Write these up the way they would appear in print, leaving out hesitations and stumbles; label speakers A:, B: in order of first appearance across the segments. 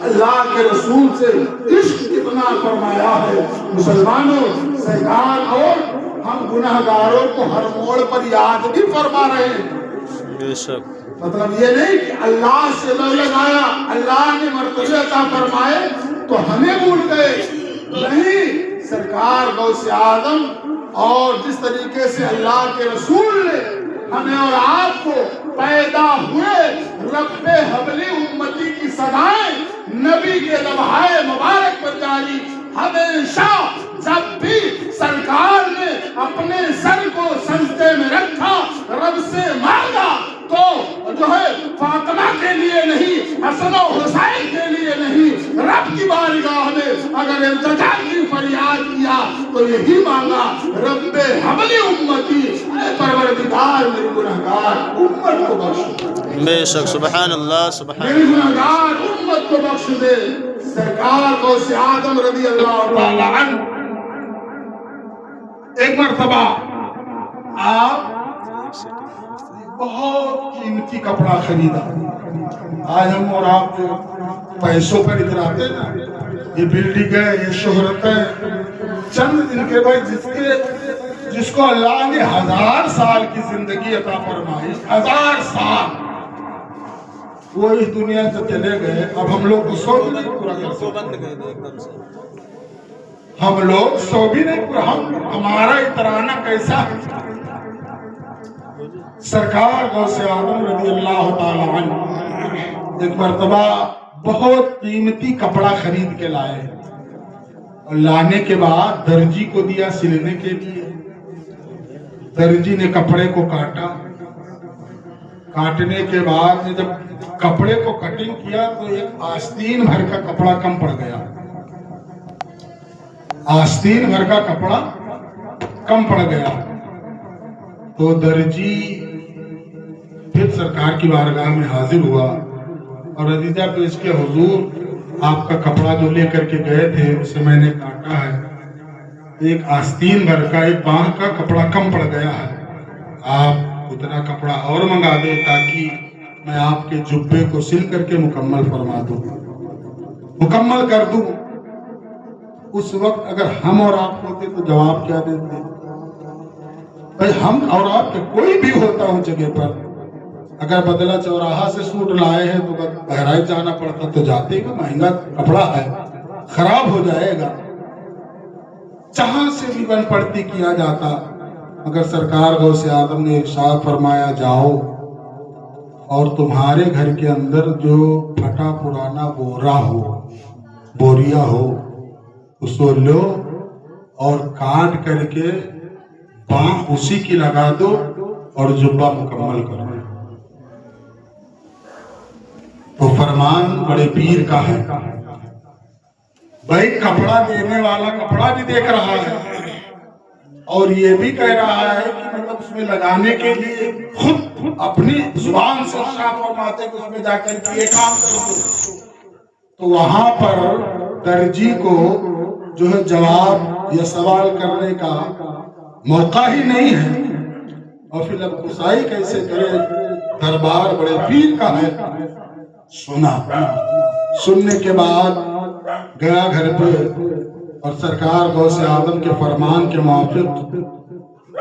A: اللہ کے رسول سے عشق کتنا فرمایا ہے۔ مسلمانوں، سرکار اور ہم گناہگاروں کو ہر موڑ پر یاد بھی فرما رہے ہیں۔
B: بے شک
A: مطلب یہ نہیں کہ اللہ سے لو لگایا، اللہ نے مرتبہ عطا فرمائے تو ہمیں بھول گئے، نہیں، سرکار غوث اعظم اور جس طریقے سے اللہ کے رسول نے ہمیں اور آپ کو پیدا ہوئے رب حبلی امتی کی صدائیں نبی کے لمحہ مبارک پر جاری، ہمیشہ جب بھی سرکار نے اپنے سر کو سجدے میں رکھا، رب سے مانگا، تو جو ہے فاطمہ کے لیے نہیں، حسن و حسین کے لیے نہیں، رب کی بارگاہ میں اگر التجا کی فریاد کیا تو یہی مانگا، رب حبلی امتی، اے پروردگار میری گناہگار امت کو بخش،
B: بے شک، سبحان اللہ سبحان
A: میری
B: اللہ۔
A: گناہگار امت کو بخش دے۔ سرکار غوث اعظم رضی اللہ تعالی عنہ ایک مرتبہ آپ بہت قیمتی کپڑا خریدا۔ آج ہم اور آپ جو پیسوں پر اتراتے ہیں نا، یہ بلڈنگ ہے، یہ شہرت ہے، چند دن کے بعد جس کو اللہ نے 1000 سال کی زندگی عطا فرمائی، 1000 سال، وہ اس دنیا سے چلے گئے۔ اب ہم لوگ کو سو بھی نہیں پورا کر سکتے، ہم لوگ سو بھی نہیں پورا، ہمارا اترانا کیسا ہے؟ سرکار غوث اعظم رضی اللہ تعالی عنہ ایک مرتبہ بہت قیمتی کپڑا خرید کے لائے، اور لانے کے بعد درجی کو دیا سلنے کے لیے۔ درجی نے کپڑے کو کاٹا، کاٹنے کے بعد جب کپڑے کو کٹنگ کیا تو ایک آستین بھر کا کپڑا کم پڑ گیا، آستین بھر کا کپڑا کم پڑ گیا۔ تو درجی پھر سرکار کی بارگاہ میں حاضر ہوا اور عزیزہ پیش کے حضور آپ کا کپڑا جو لے کر کے گئے تھے اسے میں نے کاٹا ہے، ایک آستین بھر کا، ایک باہ کا کپڑا کم پڑ گیا ہے، آپ اتنا کپڑا اور منگا دیں تاکہ میں آپ کے جبے کو سل کر کے مکمل فرما دوں، مکمل کر دوں۔ اس وقت اگر ہم اور آپ ہوتے تو جواب کیا دیتے؟ بھائی ہم اور آپ کے کوئی بھی ہوتا ہوں جگہ پر، اگر بدلہ چوراہا سے سوٹ لائے ہیں تو بہرائچ جانا پڑتا تو جاتے گا، مہنگا کپڑا ہے، خراب ہو جائے گا، جہاں سے بھی بن پڑتی کیا جاتا، مگر سرکار غوث اعظم نے ارشاد فرمایا جاؤ اور تمہارے گھر کے اندر جو پھٹا پرانا بورا ہو، بوریا ہو، اس کو لو اور کاٹ کر کے باں اسی کی لگا دو اور جبہ مکمل کرو۔ تو فرمان بڑے پیر کا ہے، بھائی کپڑا دینے والا کپڑا بھی دیکھ رہا ہے اور یہ بھی کہہ رہا ہے کہ مطلب اس میں لگانے کے لیے خود اپنی زبان سے ارشاد فرماتے کہ اس میں جا کر کے یہ کام کرو۔ تو وہاں پر درجی کو جو ہے جواب یا سوال کرنے کا موقع ہی نہیں ہے، اور پھر اب گسائی کیسے کرے؟ دربار بڑے پیر کا ہے۔ سنا، سننے کے بعد گیا گھر پہ اور سرکار غوث اعظم کے فرمان کے موافق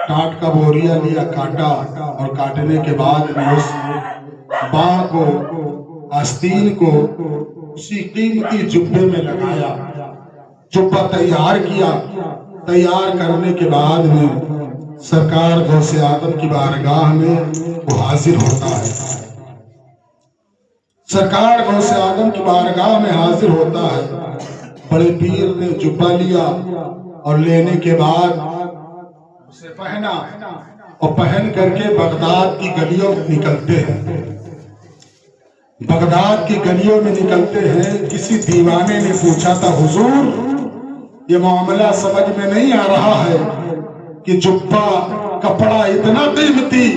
A: ٹاٹ کا بوریا لیا، کاٹا، اور کاٹنے کے بعد میں اس باں کو، آستین کو اسی قیمتی جبے میں لگایا، جبہ تیار کیا۔ تیار کرنے کے بعد میں سرکار غوث اعظم کی بارگاہ میں وہ حاضر ہوتا ہے، سرکار غوث اعظم کی بارگاہ میں حاضر ہوتا ہے۔ بڑے پیر نے جبہ لیا اور لینے کے بعد اسے پہنا، اور پہن کر کے بغداد کی گلیوں میں نکلتے ہیں، بغداد کی گلیوں میں نکلتے ہیں۔ کسی دیوانے نے پوچھا تھا حضور یہ معاملہ سمجھ میں نہیں آ رہا ہے کہ جبہ کپڑا اتنا قیمتی،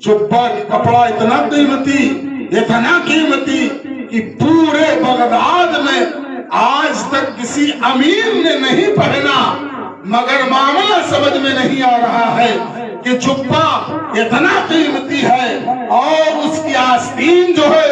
A: جبہ کپڑا اتنا قیمتی، اتنا قیمتی کہ پورے بغداد میں آج تک کسی امیر نے نہیں پہنا، مگر معاملہ سمجھ میں نہیں آ رہا ہے کہ جبہ اتنا قیمتی ہے اور اس کی آستین جو ہے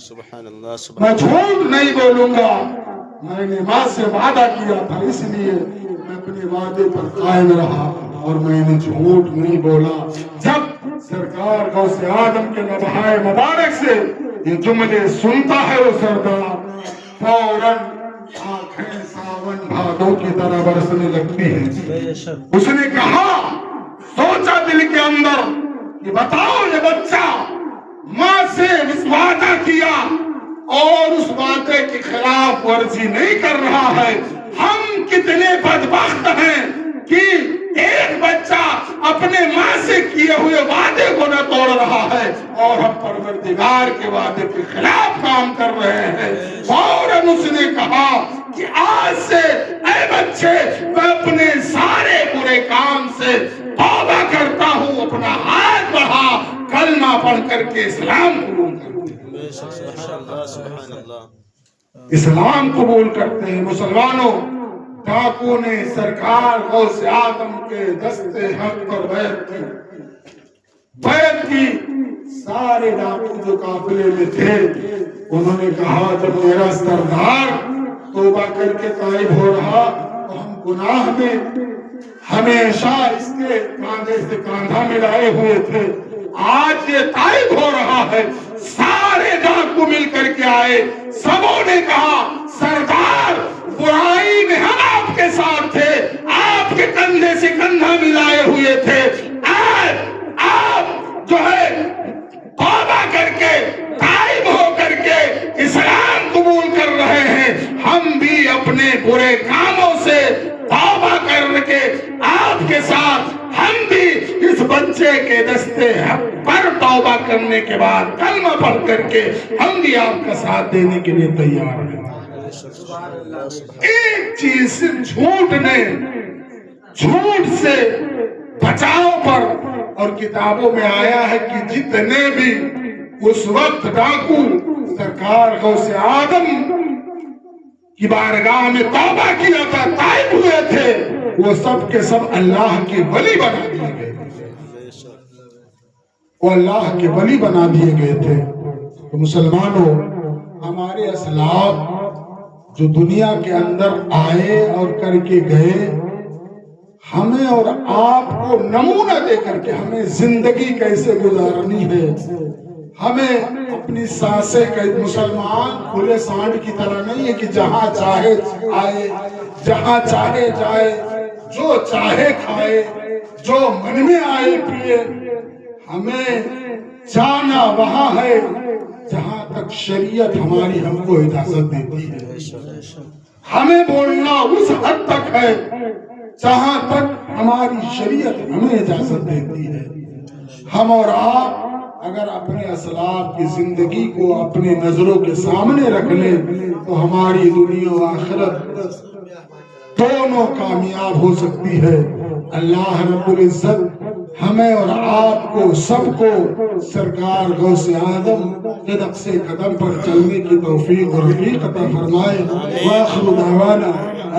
B: سبحان اللہ
A: میں جھوٹ نہیں بولوں گا، میں نے ماں سے وعدہ کیا تھا، اس لیے میں اپنے وعدے پر قائم رہا اور میں نے جھوٹ نہیں بولا۔ جب سرکار غوث آدم کے نبہائے مبارک سے یہ جملے سنتا ہے وہ سردار، فوراً آنکھیں ساون بھادوں کی طرح برسنے لگتی ہیں۔
B: بے شک
A: اس نے کہا، سوچا دل کے اندر کہ بتاؤ یہ بچہ ماں سے اس وعدہ کیا اور اس وعدے کی خلاف ورزی نہیں کر رہا ہے، ہم کتنے بدبخت ہیں کہ ایک بچہ اپنے ماں سے کیے ہوئے وعدے کو نہ توڑ رہا ہے اور ہم پروردگار کے وعدے کے خلاف کام کر رہے ہیں۔ فوراً اس نے کہا کہ آج سے اے بچے میں اپنے سارے برے کام سے توبہ کرتا ہوں، اپنا ہاتھ بڑھا، کلمہ پڑھ کر کے اسلام قبول کرتے ہیں۔
B: بے شک سبحان اللہ سبحان اللہ
A: اسلام قبول کرتے ہیں۔ مسلمانوں، ڈاکو نے سرکار غوث آدم کے دستے حق پر بیعت کی۔ سارے ڈاکو جو قافلے میں تھے انہوں نے کہا جب میرا سردار توبہ کر کے تائب ہو رہا تو ہم گناہ میں ہمیشہ اس کے کاندھے سے کاندھا ملائے ہوئے تھے، آج یہ تائب ہو رہا ہے۔ سارے ڈاکو مل کر کے آئے، سبوں نے کہا سردار برائی میں ہم آپ کے ساتھ تھے، آپ کے کندھے سے کندھا ملائے ہوئے تھے، آج آپ جو ہے توبہ کر کے تائب ہو کر کے اسلام قبول کر رہے ہیں، ہم بھی اپنے برے کاموں سے توبہ کر کے آپ کے ساتھ، ہم بھی اس بچے کے دستے حق پر توبہ کرنے کے بعد کلمہ پڑھ کر کے ہم بھی آپ کا ساتھ دینے کے لیے تیار ہیں۔ ایک چیز صرف جھوٹ نے، جھوٹ سے بچاؤ پر، اور کتابوں میں آیا ہے کہ جتنے بھی اس وقت ڈاکو سرکار غوث آدم کی بارگاہ میں توبہ کیا تھا، تائب ہوئے تھے، وہ سب کے سب اللہ کے ولی بنا دیے گئے تھے، وہ اللہ کے ولی بنا دیے گئے تھے۔ تو مسلمانوں، ہمارے اسلاف جو دنیا کے اندر آئے اور کر کے گئے، ہمیں اور آپ کو نمونہ دے کر کے ہمیں زندگی کیسے گزارنی ہے، ہمیں اپنی سانسیں مسلمان کھلے سانڈ کی طرح نہیں ہے کہ جہاں چاہے آئے، جہاں چاہے جائے، جو چاہے کھائے، جو من میں آئے پیے۔ ہمیں جانا وہاں ہے جہاں تک شریعت ہماری ہم کو اجازت دیتی ہے، ہمیں بولنا اس حد تک ہے جہاں تک ہماری شریعت ہمیں اجازت دیتی ہے۔ ہم اور آپ اگر اپنے اسلاف کی زندگی کو اپنے نظروں کے سامنے رکھ لیں تو ہماری دنیا و آخرت دونوں کامیاب ہو سکتی ہے۔ اللہ رب العزت ہمیں اور آپ کو سب کو سرکار غوث آدم کے نقش قدم پر چلنے کی توفیق اور رفیق عطا فرمائے۔ وآخر دعوانا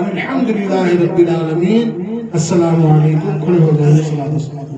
A: الحمدللہ رب العالمین۔ السلام علیکم۔ کھڑے ہو جائیں۔